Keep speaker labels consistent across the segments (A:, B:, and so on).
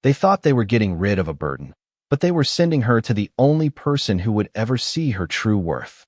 A: They thought they were getting rid of a burden, but they were sending her to the only person who would ever see her true worth.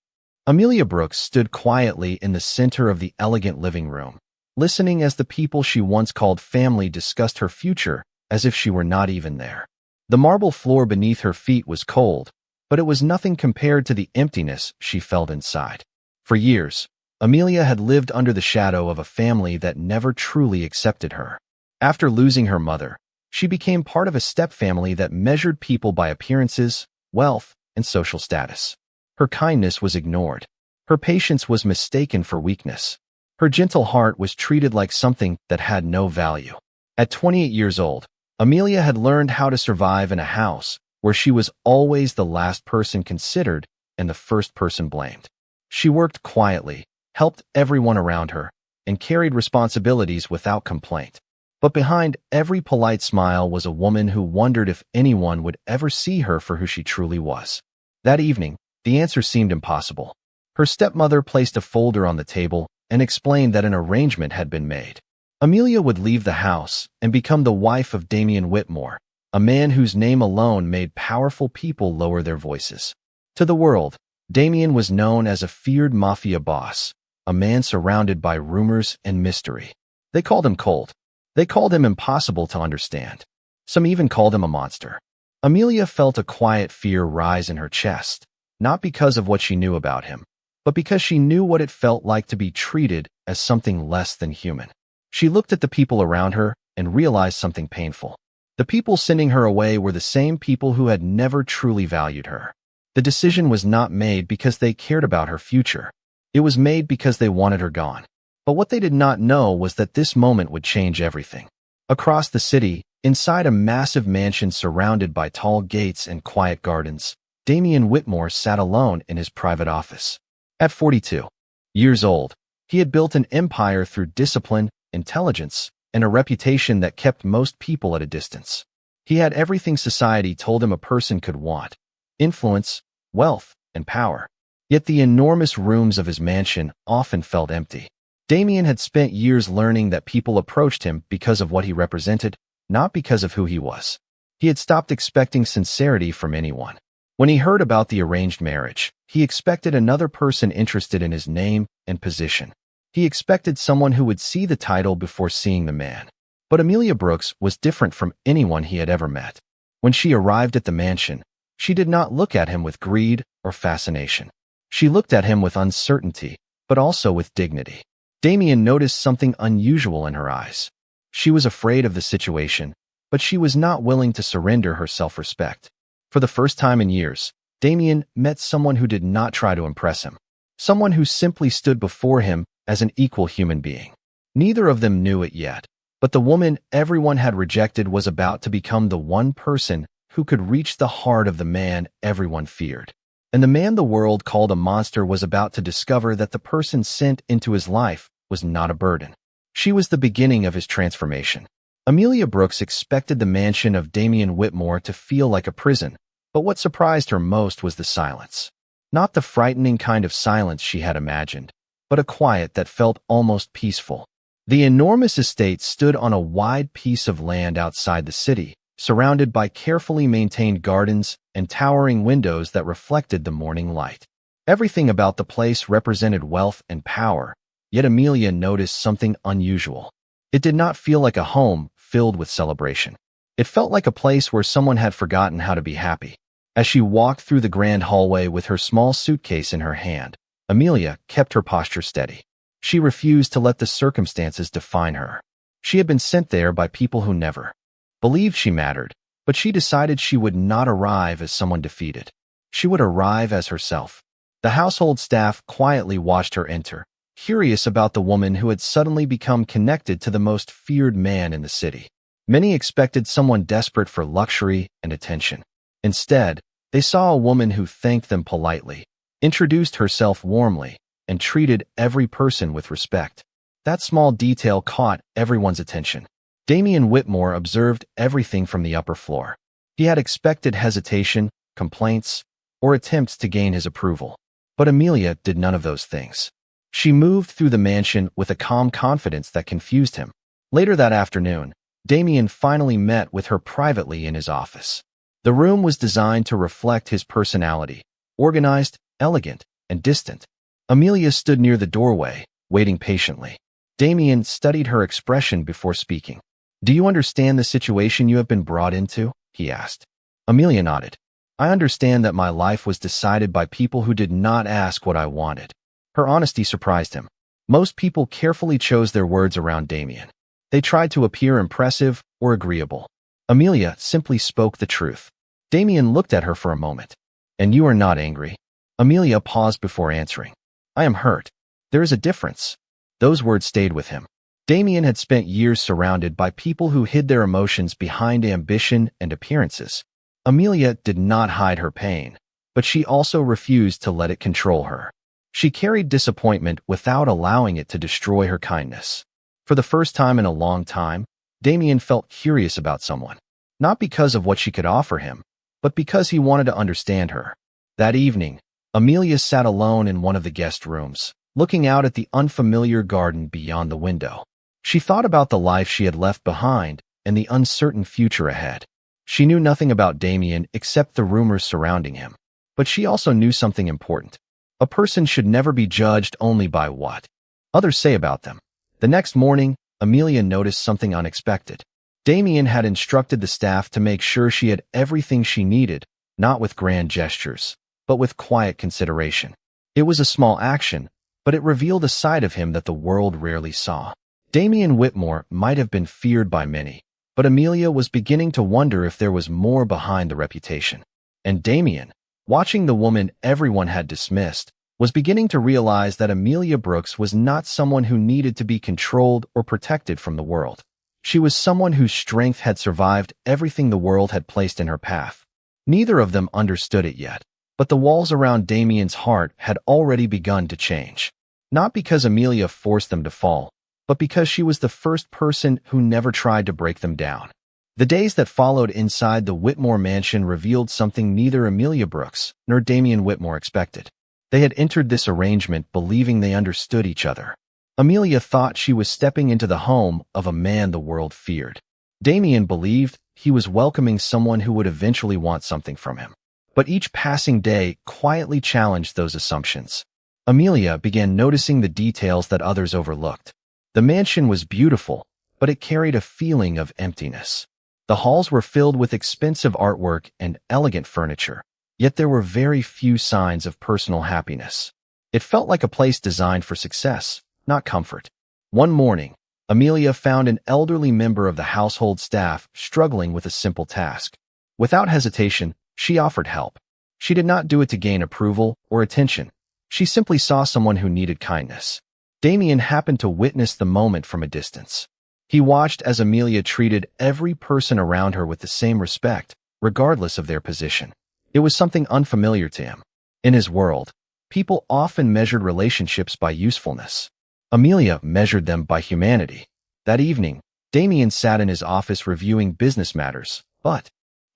A: Amelia Brooks stood quietly in the center of the elegant living room, listening as the people she once called family discussed her future as if she were not even there. The marble floor beneath her feet was cold, but it was nothing compared to the emptiness she felt inside. For years, Amelia had lived under the shadow of a family that never truly accepted her. After losing her mother, she became part of a stepfamily that measured people by appearances, wealth, and social status. Her kindness was ignored. Her patience was mistaken for weakness. Her gentle heart was treated like something that had no value. At 28 years old, Amelia had learned how to survive in a house where she was always the last person considered and the first person blamed. She worked quietly, helped everyone around her, and carried responsibilities without complaint. But behind every polite smile was a woman who wondered if anyone would ever see her for who she truly was. That evening, the answer seemed impossible. Her stepmother placed a folder on the table and explained that an arrangement had been made. Amelia would leave the house and become the wife of Damien Whitmore, a man whose name alone made powerful people lower their voices. To the world, Damien was known as a feared mafia boss, a man surrounded by rumors and mystery. They called him cold. They called him impossible to understand. Some even called him a monster. Amelia felt a quiet fear rise in her chest, not because of what she knew about him, but because she knew what it felt like to be treated as something less than human. She looked at the people around her and realized something painful. The people sending her away were the same people who had never truly valued her. The decision was not made because they cared about her future. It was made because they wanted her gone. But what they did not know was that this moment would change everything. Across the city, inside a massive mansion surrounded by tall gates and quiet gardens, Damien Whitmore sat alone in his private office. At 42 years old, he had built an empire through discipline, intelligence, and a reputation that kept most people at a distance. He had everything society told him a person could want: influence, wealth, and power. Yet the enormous rooms of his mansion often felt empty. Damien had spent years learning that people approached him because of what he represented, not because of who he was. He had stopped expecting sincerity from anyone. When he heard about the arranged marriage, he expected another person interested in his name and position. He expected someone who would see the title before seeing the man. But Amelia Brooks was different from anyone he had ever met. When she arrived at the mansion, she did not look at him with greed or fascination. She looked at him with uncertainty, but also with dignity. Damien noticed something unusual in her eyes. She was afraid of the situation, but she was not willing to surrender her self-respect. For the first time in years, Damien met someone who did not try to impress him. Someone who simply stood before him as an equal human being. Neither of them knew it yet, but the woman everyone had rejected was about to become the one person who could reach the heart of the man everyone feared. And the man the world called a monster was about to discover that the person sent into his life was not a burden. She was the beginning of his transformation. Amelia Brooks expected the mansion of Damien Whitmore to feel like a prison, but what surprised her most was the silence. Not the frightening kind of silence she had imagined, but a quiet that felt almost peaceful. The enormous estate stood on a wide piece of land outside the city, surrounded by carefully maintained gardens and towering windows that reflected the morning light. Everything about the place represented wealth and power, yet Amelia noticed something unusual. It did not feel like a home filled with celebration. It felt like a place where someone had forgotten how to be happy. As she walked through the grand hallway with her small suitcase in her hand, Amelia kept her posture steady. She refused to let the circumstances define her. She had been sent there by people who never believed she mattered, but she decided she would not arrive as someone defeated. She would arrive as herself. The household staff quietly watched her enter, curious about the woman who had suddenly become connected to the most feared man in the city. Many expected someone desperate for luxury and attention. Instead, they saw a woman who thanked them politely, introduced herself warmly, and treated every person with respect. That small detail caught everyone's attention. Damien Whitmore observed everything from the upper floor. He had expected hesitation, complaints, or attempts to gain his approval. But Amelia did none of those things. She moved through the mansion with a calm confidence that confused him. Later that afternoon, Damien finally met with her privately in his office. The room was designed to reflect his personality, organized, elegant, and distant. Amelia stood near the doorway, waiting patiently. Damien studied her expression before speaking. "Do you understand the situation you have been brought into?" he asked. Amelia nodded. "I understand that my life was decided by people who did not ask what I wanted." Her honesty surprised him. Most people carefully chose their words around Damien. They tried to appear impressive or agreeable. Amelia simply spoke the truth. Damien looked at her for a moment. "And you are not angry?" Amelia paused before answering. "I am hurt. There is a difference." Those words stayed with him. Damien had spent years surrounded by people who hid their emotions behind ambition and appearances. Amelia did not hide her pain, but she also refused to let it control her. She carried disappointment without allowing it to destroy her kindness. For the first time in a long time, Damien felt curious about someone, not because of what she could offer him, but because he wanted to understand her. That evening, Amelia sat alone in one of the guest rooms, looking out at the unfamiliar garden beyond the window. She thought about the life she had left behind and the uncertain future ahead. She knew nothing about Damien except the rumors surrounding him. But she also knew something important. A person should never be judged only by what others say about them. The next morning, Amelia noticed something unexpected. Damien had instructed the staff to make sure she had everything she needed, not with grand gestures, but with quiet consideration. It was a small action, but it revealed a side of him that the world rarely saw. Damien Whitmore might have been feared by many, but Amelia was beginning to wonder if there was more behind the reputation. And Damien, watching the woman everyone had dismissed, was beginning to realize that Amelia Brooks was not someone who needed to be controlled or protected from the world. She was someone whose strength had survived everything the world had placed in her path. Neither of them understood it yet, but the walls around Damien's heart had already begun to change. Not because Amelia forced them to fall, but because she was the first person who never tried to break them down. The days that followed inside the Whitmore mansion revealed something neither Amelia Brooks nor Damien Whitmore expected. They had entered this arrangement believing they understood each other. Amelia thought she was stepping into the home of a man the world feared. Damien believed he was welcoming someone who would eventually want something from him. But each passing day quietly challenged those assumptions. Amelia began noticing the details that others overlooked. The mansion was beautiful, but it carried a feeling of emptiness. The halls were filled with expensive artwork and elegant furniture, yet there were very few signs of personal happiness. It felt like a place designed for success, not comfort. One morning, Amelia found an elderly member of the household staff struggling with a simple task. Without hesitation, she offered help. She did not do it to gain approval or attention. She simply saw someone who needed kindness. Damien happened to witness the moment from a distance. He watched as Amelia treated every person around her with the same respect, regardless of their position. It was something unfamiliar to him. In his world, people often measured relationships by usefulness. Amelia measured them by humanity. That evening, Damien sat in his office reviewing business matters, but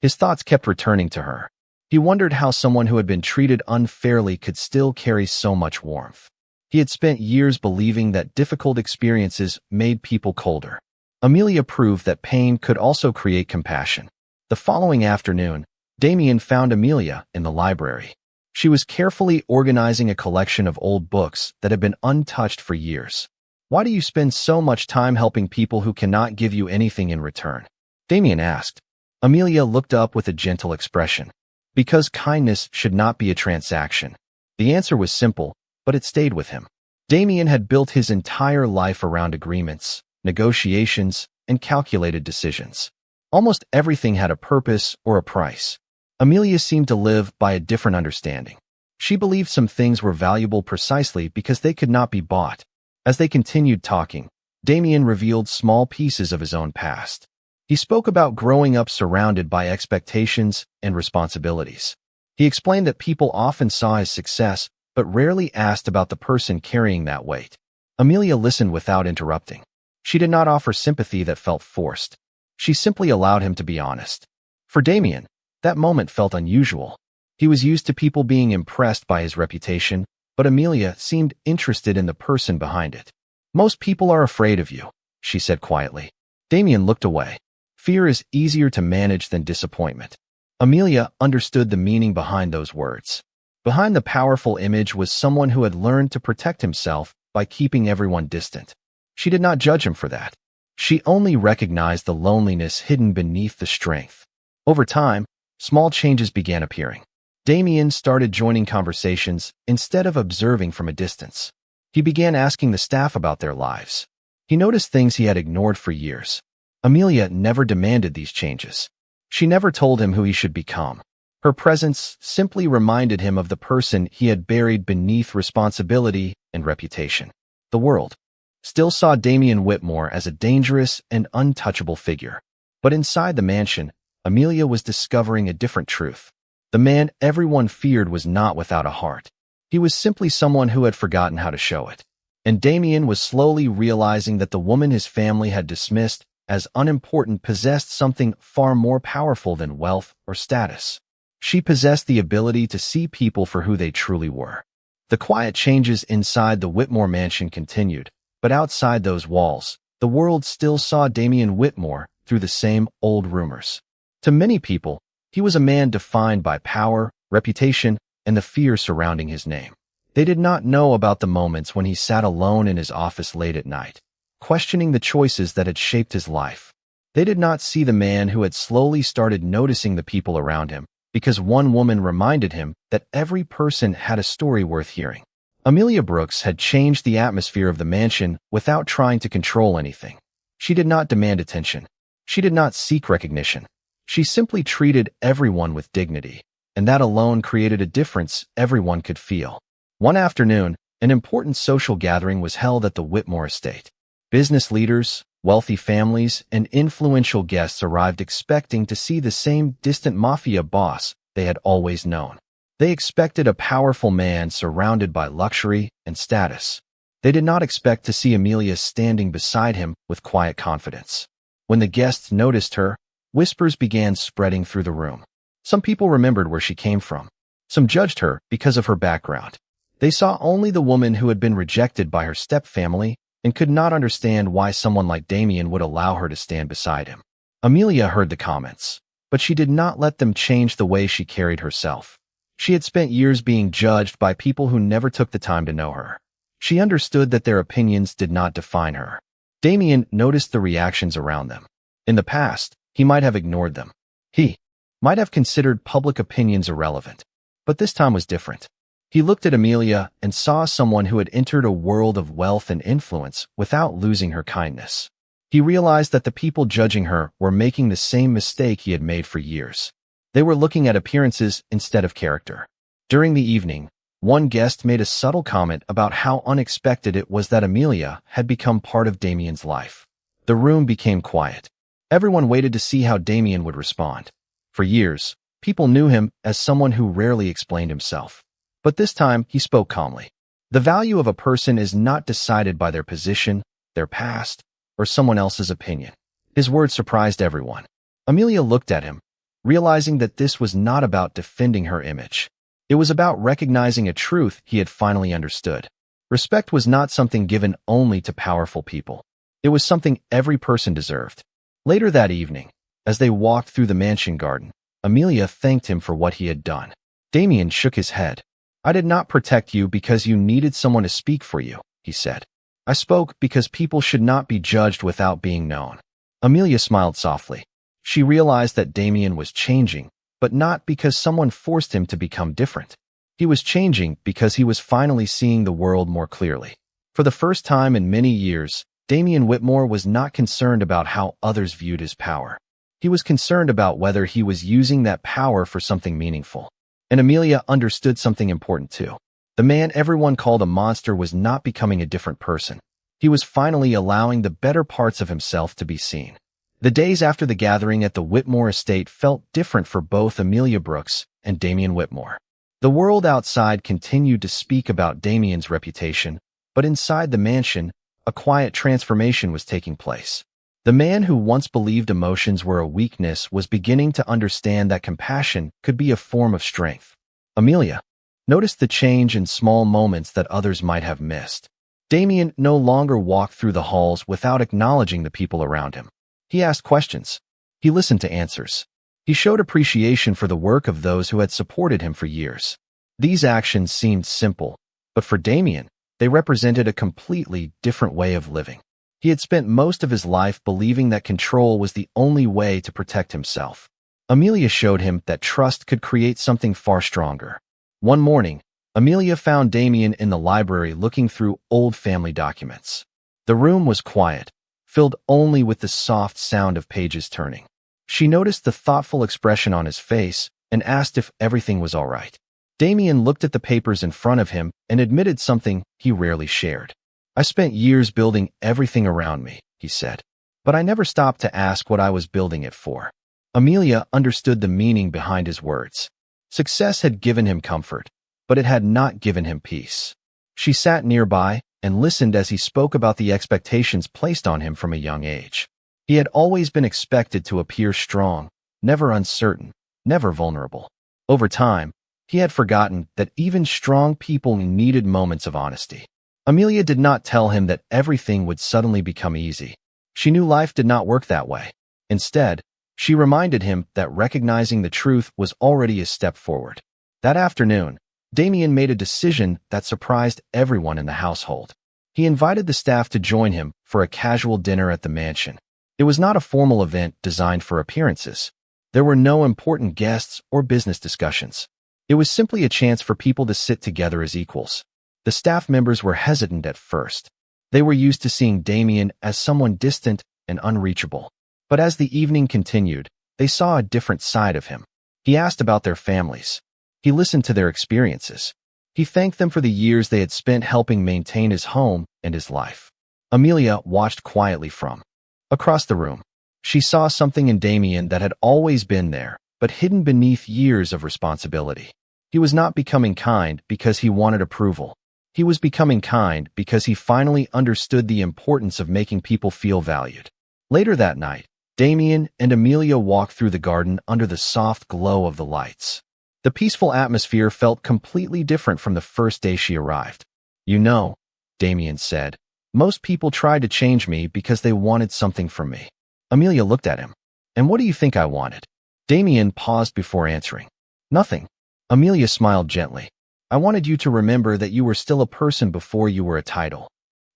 A: his thoughts kept returning to her. He wondered how someone who had been treated unfairly could still carry so much warmth. He had spent years believing that difficult experiences made people colder. Amelia proved that pain could also create compassion. The following afternoon, Damien found Amelia in the library. She was carefully organizing a collection of old books that had been untouched for years. "Why do you spend so much time helping people who cannot give you anything in return?" Damien asked. Amelia looked up with a gentle expression. "Because kindness should not be a transaction." The answer was simple, but it stayed with him. Damien had built his entire life around agreements, negotiations, and calculated decisions. Almost everything had a purpose or a price. Amelia seemed to live by a different understanding. She believed some things were valuable precisely because they could not be bought. As they continued talking, Damien revealed small pieces of his own past. He spoke about growing up surrounded by expectations and responsibilities. He explained that people often saw his success, but rarely asked about the person carrying that weight. Amelia listened without interrupting. She did not offer sympathy that felt forced. She simply allowed him to be honest. For Damien, that moment felt unusual. He was used to people being impressed by his reputation, but Amelia seemed interested in the person behind it. "Most people are afraid of you," she said quietly. Damien looked away. Fear is easier to manage than disappointment. Amelia understood the meaning behind those words. Behind the powerful image was someone who had learned to protect himself by keeping everyone distant. She did not judge him for that. She only recognized the loneliness hidden beneath the strength. Over time, small changes began appearing. Damien started joining conversations instead of observing from a distance. He began asking the staff about their lives. He noticed things he had ignored for years. Amelia never demanded these changes. She never told him who he should become. Her presence simply reminded him of the person he had buried beneath responsibility and reputation. The world still saw Damien Whitmore as a dangerous and untouchable figure. But inside the mansion, Amelia was discovering a different truth. The man everyone feared was not without a heart. He was simply someone who had forgotten how to show it. And Damien was slowly realizing that the woman his family had dismissed as unimportant possessed something far more powerful than wealth or status. She possessed the ability to see people for who they truly were. The quiet changes inside the Whitmore mansion continued, but outside those walls, the world still saw Damien Whitmore through the same old rumors. To many people, he was a man defined by power, reputation, and the fear surrounding his name. They did not know about the moments when he sat alone in his office late at night, questioning the choices that had shaped his life. They did not see the man who had slowly started noticing the people around him, because one woman reminded him that every person had a story worth hearing. Amelia Brooks had changed the atmosphere of the mansion without trying to control anything. She did not demand attention. She did not seek recognition. She simply treated everyone with dignity, and that alone created a difference everyone could feel. One afternoon, an important social gathering was held at the Whitmore estate. Business leaders, wealthy families, and influential guests arrived expecting to see the same distant mafia boss they had always known. They expected a powerful man surrounded by luxury and status. They did not expect to see Amelia standing beside him with quiet confidence. When the guests noticed her, whispers began spreading through the room. Some people remembered where she came from. Some judged her because of her background. They saw only the woman who had been rejected by her stepfamily and could not understand why someone like Damien would allow her to stand beside him. Amelia heard the comments, but she did not let them change the way she carried herself. She had spent years being judged by people who never took the time to know her. She understood that their opinions did not define her. Damien noticed the reactions around them. In the past, he might have ignored them. He might have considered public opinions irrelevant. But this time was different. He looked at Amelia and saw someone who had entered a world of wealth and influence without losing her kindness. He realized that the people judging her were making the same mistake he had made for years. They were looking at appearances instead of character. During the evening, one guest made a subtle comment about how unexpected it was that Amelia had become part of Damien's life. The room became quiet. Everyone waited to see how Damien would respond. For years, people knew him as someone who rarely explained himself. But this time, he spoke calmly. The value of a person is not decided by their position, their past, or someone else's opinion. His words surprised everyone. Amelia looked at him, realizing that this was not about defending her image. It was about recognizing a truth he had finally understood. Respect was not something given only to powerful people. It was something every person deserved. Later that evening, as they walked through the mansion garden, Amelia thanked him for what he had done. Damien shook his head. "I did not protect you because you needed someone to speak for you," he said. "I spoke because people should not be judged without being known." Amelia smiled softly. She realized that Damien was changing, but not because someone forced him to become different. He was changing because he was finally seeing the world more clearly. For the first time in many years, Damien Whitmore was not concerned about how others viewed his power. He was concerned about whether he was using that power for something meaningful. And Amelia understood something important too. The man everyone called a monster was not becoming a different person. He was finally allowing the better parts of himself to be seen. The days after the gathering at the Whitmore estate felt different for both Amelia Brooks and Damien Whitmore. The world outside continued to speak about Damien's reputation, but inside the mansion, a quiet transformation was taking place. The man who once believed emotions were a weakness was beginning to understand that compassion could be a form of strength. Amelia noticed the change in small moments that others might have missed. Damien no longer walked through the halls without acknowledging the people around him. He asked questions. He listened to answers. He showed appreciation for the work of those who had supported him for years. These actions seemed simple, but for Damien, they represented a completely different way of living. He had spent most of his life believing that control was the only way to protect himself. Amelia showed him that trust could create something far stronger. One morning, Amelia found Damien in the library looking through old family documents. The room was quiet, filled only with the soft sound of pages turning. She noticed the thoughtful expression on his face and asked if everything was all right. Damien looked at the papers in front of him and admitted something he rarely shared. "I spent years building everything around me," he said, "but I never stopped to ask what I was building it for." Amelia understood the meaning behind his words. Success had given him comfort, but it had not given him peace. She sat nearby and listened as he spoke about the expectations placed on him from a young age. He had always been expected to appear strong, never uncertain, never vulnerable. Over time, he had forgotten that even strong people needed moments of honesty. Amelia did not tell him that everything would suddenly become easy. She knew life did not work that way. Instead, she reminded him that recognizing the truth was already a step forward. That afternoon, Damien made a decision that surprised everyone in the household. He invited the staff to join him for a casual dinner at the mansion. It was not a formal event designed for appearances. There were no important guests or business discussions. It was simply a chance for people to sit together as equals. The staff members were hesitant at first. They were used to seeing Damien as someone distant and unreachable. But as the evening continued, they saw a different side of him. He asked about their families. He listened to their experiences. He thanked them for the years they had spent helping maintain his home and his life. Amelia watched quietly from across the room. She saw something in Damien that had always been there, but hidden beneath years of responsibility. He was not becoming kind because he wanted approval. He was becoming kind because he finally understood the importance of making people feel valued. Later that night, Damien and Amelia walked through the garden under the soft glow of the lights. The peaceful atmosphere felt completely different from the first day she arrived. "You know," Damien said, "most people tried to change me because they wanted something from me." Amelia looked at him. "And what do you think I wanted?" Damien paused before answering. "Nothing." Amelia smiled gently. "I wanted you to remember that you were still a person before you were a title."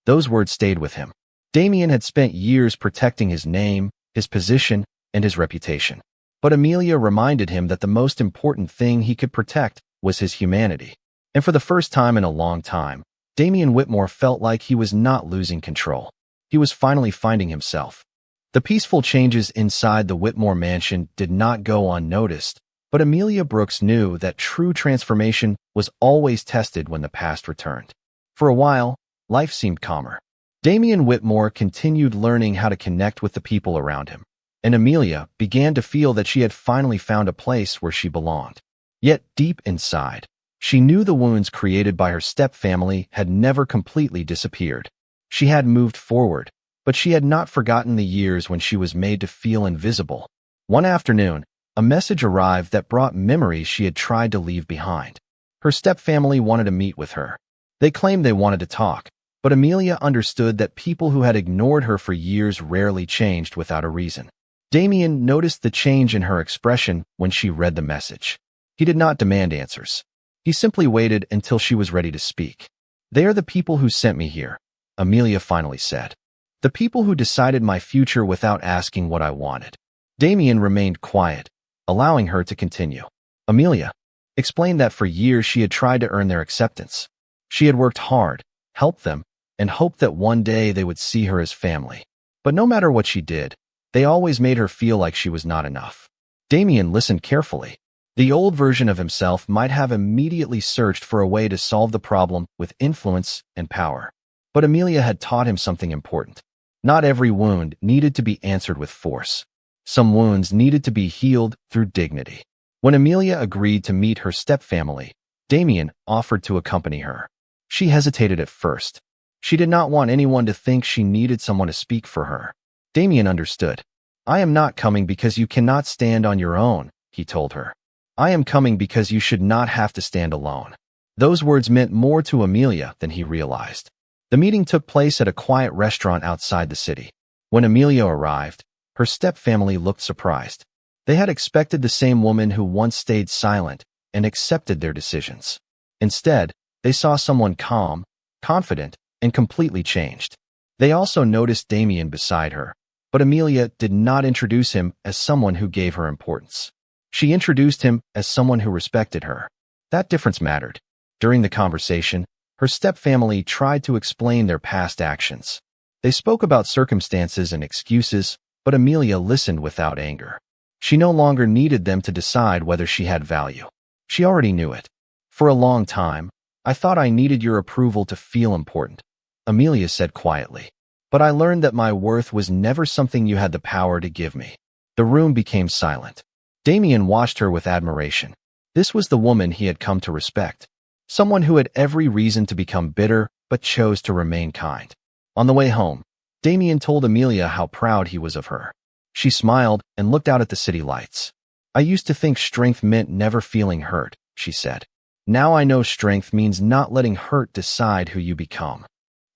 A: Those words stayed with him. Damien had spent years protecting his name, his position, and his reputation. But Amelia reminded him that the most important thing he could protect was his humanity. And for the first time in a long time, Damien Whitmore felt like he was not losing control. He was finally finding himself. The peaceful changes inside the Whitmore mansion did not go unnoticed, but Amelia Brooks knew that true transformation was always tested when the past returned. For a while, life seemed calmer. Damien Whitmore continued learning how to connect with the people around him, and Amelia began to feel that she had finally found a place where she belonged. Yet deep inside, she knew the wounds created by her stepfamily had never completely disappeared. She had moved forward, but she had not forgotten the years when she was made to feel invisible. One afternoon, a message arrived that brought memories she had tried to leave behind. Her stepfamily wanted to meet with her. They claimed they wanted to talk, but Amelia understood that people who had ignored her for years rarely changed without a reason. Damien noticed the change in her expression when she read the message. He did not demand answers. He simply waited until she was ready to speak. "They are the people who sent me here," Amelia finally said. "The people who decided my future without asking what I wanted." Damien remained quiet, allowing her to continue. Amelia explained that for years she had tried to earn their acceptance. She had worked hard, helped them, and hoped that one day they would see her as family. But no matter what she did, they always made her feel like she was not enough. Damien listened carefully. The old version of himself might have immediately searched for a way to solve the problem with influence and power. But Amelia had taught him something important. Not every wound needed to be answered with force. Some wounds needed to be healed through dignity. When Amelia agreed to meet her stepfamily, Damien offered to accompany her. She hesitated at first. She did not want anyone to think she needed someone to speak for her. Damien understood. "I am not coming because you cannot stand on your own," he told her. "I am coming because you should not have to stand alone." Those words meant more to Amelia than he realized. The meeting took place at a quiet restaurant outside the city. When Amelia arrived, Her stepfamily looked surprised. They had expected the same woman who once stayed silent and accepted their decisions. Instead, they saw someone calm, confident, and completely changed. They also noticed Damien beside her, but Amelia did not introduce him as someone who gave her importance. She introduced him as someone who respected her. That difference mattered. During the conversation, her stepfamily tried to explain their past actions. They spoke about circumstances and excuses, but Amelia listened without anger. She no longer needed them to decide whether she had value. She already knew it. For a long time, I thought I needed your approval to feel important, Amelia said quietly. But I learned that my worth was never something you had the power to give me. The room became silent. Damien watched her with admiration. This was the woman he had come to respect. Someone who had every reason to become bitter, but chose to remain kind. On the way home, Damien told Amelia how proud he was of her. She smiled and looked out at the city lights. I used to think strength meant never feeling hurt, she said. Now I know strength means not letting hurt decide who you become.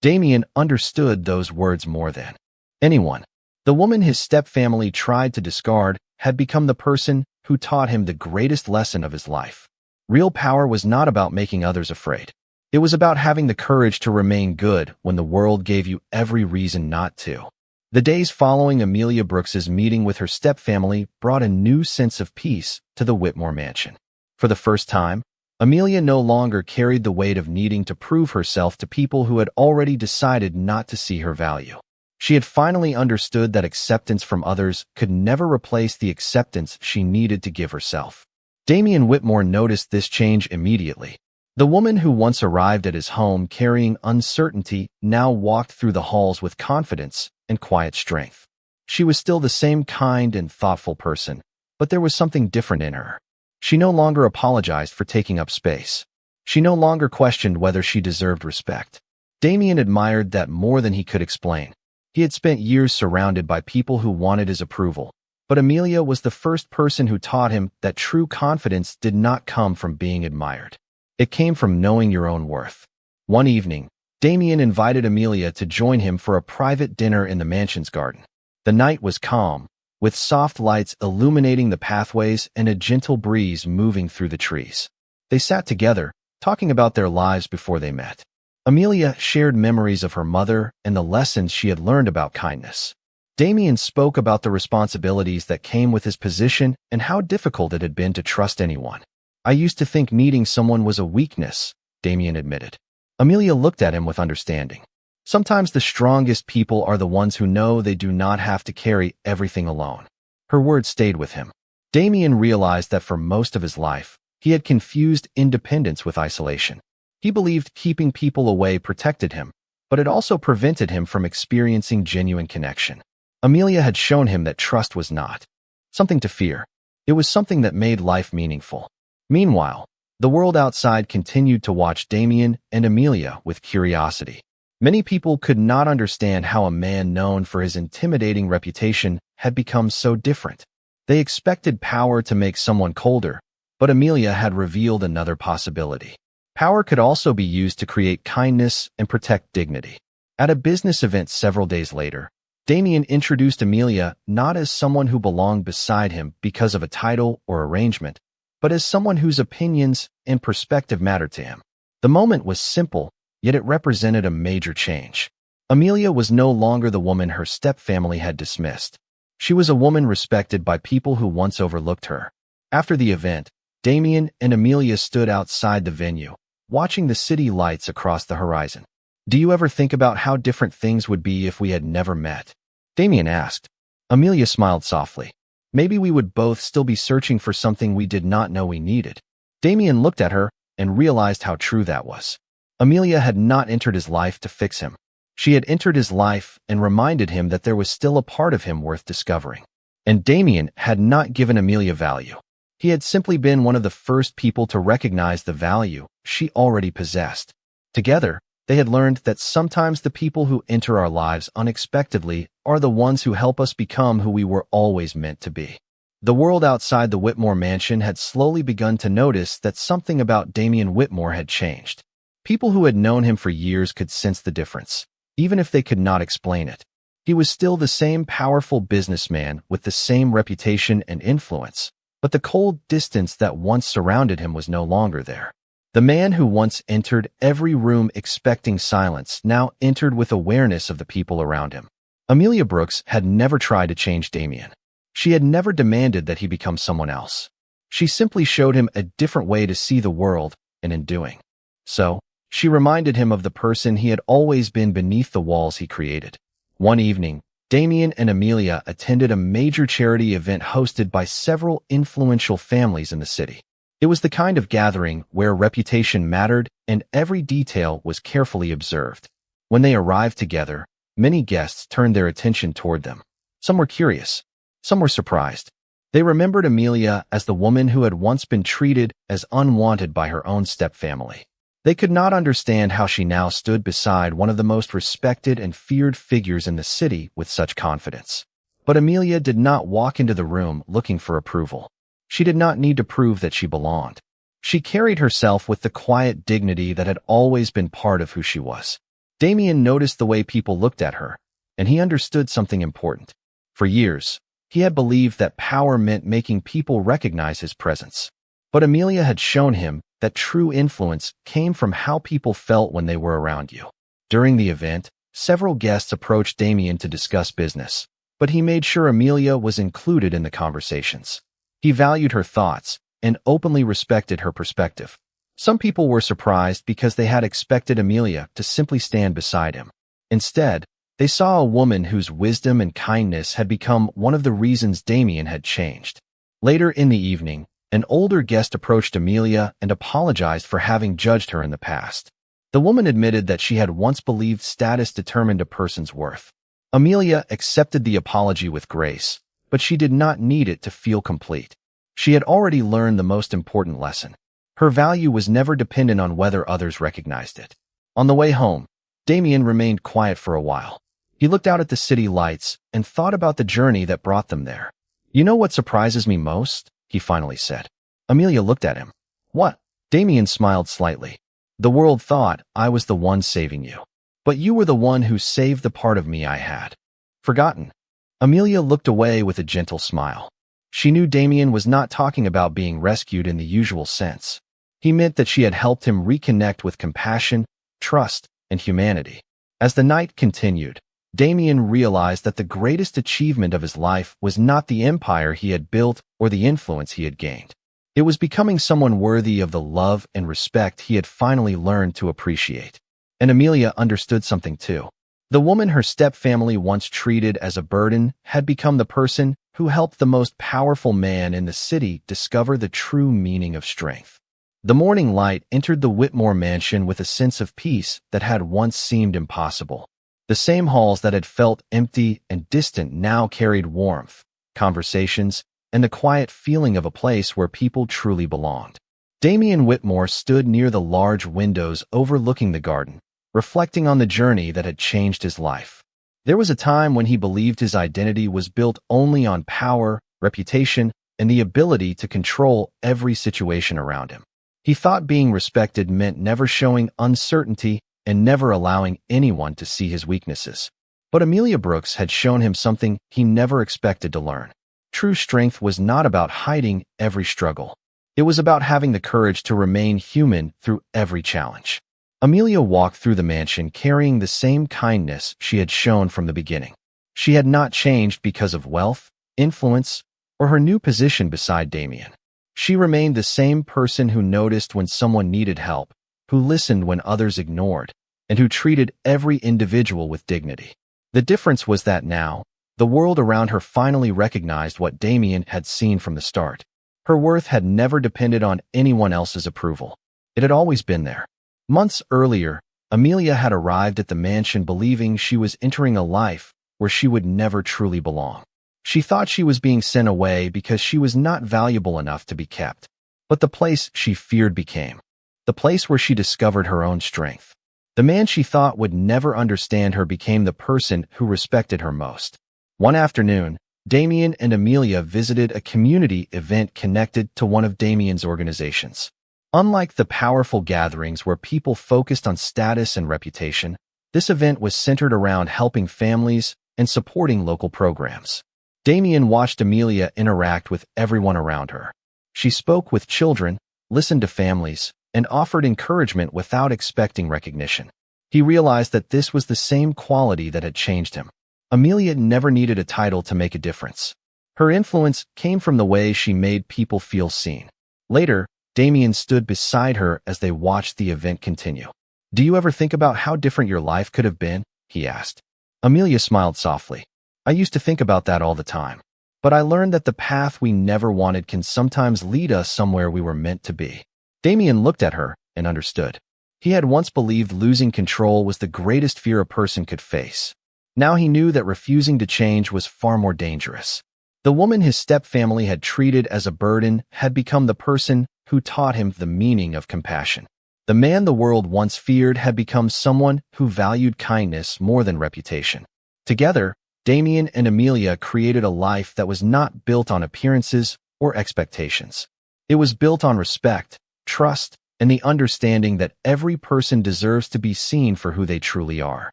A: Damien understood those words more than anyone. The woman his stepfamily tried to discard had become the person who taught him the greatest lesson of his life. Real power was not about making others afraid. It was about having the courage to remain good when the world gave you every reason not to. The days following Amelia Brooks's meeting with her stepfamily brought a new sense of peace to the Whitmore mansion. For the first time, Amelia no longer carried the weight of needing to prove herself to people who had already decided not to see her value. She had finally understood that acceptance from others could never replace the acceptance she needed to give herself. Damien Whitmore noticed this change immediately. The woman who once arrived at his home carrying uncertainty now walked through the halls with confidence and quiet strength. She was still the same kind and thoughtful person, but there was something different in her. She no longer apologized for taking up space. She no longer questioned whether she deserved respect. Damien admired that more than he could explain. He had spent years surrounded by people who wanted his approval, but Amelia was the first person who taught him that true confidence did not come from being admired. It came from knowing your own worth. One evening, Damien invited Amelia to join him for a private dinner in the mansion's garden. The night was calm, with soft lights illuminating the pathways and a gentle breeze moving through the trees. They sat together, talking about their lives before they met. Amelia shared memories of her mother and the lessons she had learned about kindness. Damien spoke about the responsibilities that came with his position and how difficult it had been to trust anyone. I used to think needing someone was a weakness, Damien admitted. Amelia looked at him with understanding. Sometimes the strongest people are the ones who know they do not have to carry everything alone. Her words stayed with him. Damien realized that for most of his life, he had confused independence with isolation. He believed keeping people away protected him, but it also prevented him from experiencing genuine connection. Amelia had shown him that trust was not something to fear. It was something that made life meaningful. Meanwhile, the world outside continued to watch Damien and Amelia with curiosity. Many people could not understand how a man known for his intimidating reputation had become so different. They expected power to make someone colder, but Amelia had revealed another possibility. Power could also be used to create kindness and protect dignity. At a business event several days later, Damien introduced Amelia not as someone who belonged beside him because of a title or arrangement, but as someone whose opinions and perspective mattered to him. The moment was simple, yet it represented a major change. Amelia was no longer the woman her stepfamily had dismissed. She was a woman respected by people who once overlooked her. After the event, Damien and Amelia stood outside the venue, watching the city lights across the horizon. Do you ever think about how different things would be if we had never met? Damien asked. Amelia smiled softly. Maybe we would both still be searching for something we did not know we needed. Damien looked at her and realized how true that was. Amelia had not entered his life to fix him. She had entered his life and reminded him that there was still a part of him worth discovering. And Damien had not given Amelia value. He had simply been one of the first people to recognize the value she already possessed. Together, they had learned that sometimes the people who enter our lives unexpectedly are the ones who help us become who we were always meant to be. The world outside the Whitmore mansion had slowly begun to notice that something about Damien Whitmore had changed. People who had known him for years could sense the difference, even if they could not explain it. He was still the same powerful businessman with the same reputation and influence, but the cold distance that once surrounded him was no longer there. The man who once entered every room expecting silence now entered with awareness of the people around him. Amelia Brooks had never tried to change Damien. She had never demanded that he become someone else. She simply showed him a different way to see the world, and in doing so, she reminded him of the person he had always been beneath the walls he created. One evening, Damien and Amelia attended a major charity event hosted by several influential families in the city. It was the kind of gathering where reputation mattered and every detail was carefully observed. When they arrived together, many guests turned their attention toward them. Some were curious, some were surprised. They remembered Amelia as the woman who had once been treated as unwanted by her own stepfamily. They could not understand how she now stood beside one of the most respected and feared figures in the city with such confidence. But Amelia did not walk into the room looking for approval. She did not need to prove that she belonged. She carried herself with the quiet dignity that had always been part of who she was. Damien noticed the way people looked at her, and he understood something important. For years, he had believed that power meant making people recognize his presence. But Amelia had shown him that true influence came from how people felt when they were around you. During the event, several guests approached Damien to discuss business, but he made sure Amelia was included in the conversations. He valued her thoughts and openly respected her perspective. Some people were surprised because they had expected Amelia to simply stand beside him. Instead, they saw a woman whose wisdom and kindness had become one of the reasons Damien had changed. Later in the evening, an older guest approached Amelia and apologized for having judged her in the past. The woman admitted that she had once believed status determined a person's worth. Amelia accepted the apology with grace, but she did not need it to feel complete. She had already learned the most important lesson. Her value was never dependent on whether others recognized it. On the way home, Damien remained quiet for a while. He looked out at the city lights and thought about the journey that brought them there. "You know what surprises me most?" he finally said. Amelia looked at him. "What?" Damien smiled slightly. "The world thought I was the one saving you. But you were the one who saved the part of me I had forgotten." Amelia looked away with a gentle smile. She knew Damien was not talking about being rescued in the usual sense. He meant that she had helped him reconnect with compassion, trust, and humanity. As the night continued, Damien realized that the greatest achievement of his life was not the empire he had built or the influence he had gained. It was becoming someone worthy of the love and respect he had finally learned to appreciate. And Amelia understood something too. The woman her stepfamily once treated as a burden had become the person who helped the most powerful man in the city discover the true meaning of strength. The morning light entered the Whitmore mansion with a sense of peace that had once seemed impossible. The same halls that had felt empty and distant now carried warmth, conversations, and the quiet feeling of a place where people truly belonged. Damien Whitmore stood near the large windows overlooking the garden, reflecting on the journey that had changed his life. There was a time when he believed his identity was built only on power, reputation, and the ability to control every situation around him. He thought being respected meant never showing uncertainty and never allowing anyone to see his weaknesses. But Amelia Brooks had shown him something he never expected to learn. True strength was not about hiding every struggle. It was about having the courage to remain human through every challenge. Amelia walked through the mansion carrying the same kindness she had shown from the beginning. She had not changed because of wealth, influence, or her new position beside Damien. She remained the same person who noticed when someone needed help, who listened when others ignored, and who treated every individual with dignity. The difference was that now, the world around her finally recognized what Damien had seen from the start. Her worth had never depended on anyone else's approval. It had always been there. Months earlier, Amelia had arrived at the mansion believing she was entering a life where she would never truly belong. She thought she was being sent away because she was not valuable enough to be kept. But the place she feared became the place where she discovered her own strength. The man she thought would never understand her became the person who respected her most. One afternoon, Damien and Amelia visited a community event connected to one of Damien's organizations. Unlike the powerful gatherings where people focused on status and reputation, this event was centered around helping families, and supporting local programs. Damien watched Amelia interact with everyone around her. She spoke with children, listened to families, and offered encouragement without expecting recognition. He realized that this was the same quality that had changed him. Amelia never needed a title to make a difference. Her influence came from the way she made people feel seen. Later, Damien stood beside her as they watched the event continue. "Do you ever think about how different your life could have been?" he asked. Amelia smiled softly. "I used to think about that all the time. But I learned that the path we never wanted can sometimes lead us somewhere we were meant to be." Damien looked at her and understood. He had once believed losing control was the greatest fear a person could face. Now he knew that refusing to change was far more dangerous. The woman his stepfamily had treated as a burden had become the person who taught him the meaning of compassion. The man the world once feared had become someone who valued kindness more than reputation. Together, Damien and Amelia created a life that was not built on appearances or expectations. It was built on respect, trust, and the understanding that every person deserves to be seen for who they truly are.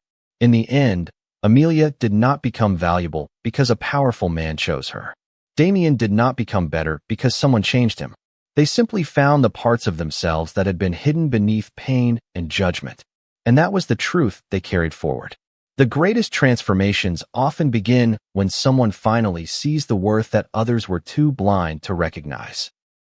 A: In the end, Amelia did not become valuable because a powerful man chose her. Damien did not become better because someone changed him. They simply found the parts of themselves that had been hidden beneath pain and judgment. And that was the truth they carried forward. The greatest transformations often begin when someone finally sees the worth that others were too blind to recognize.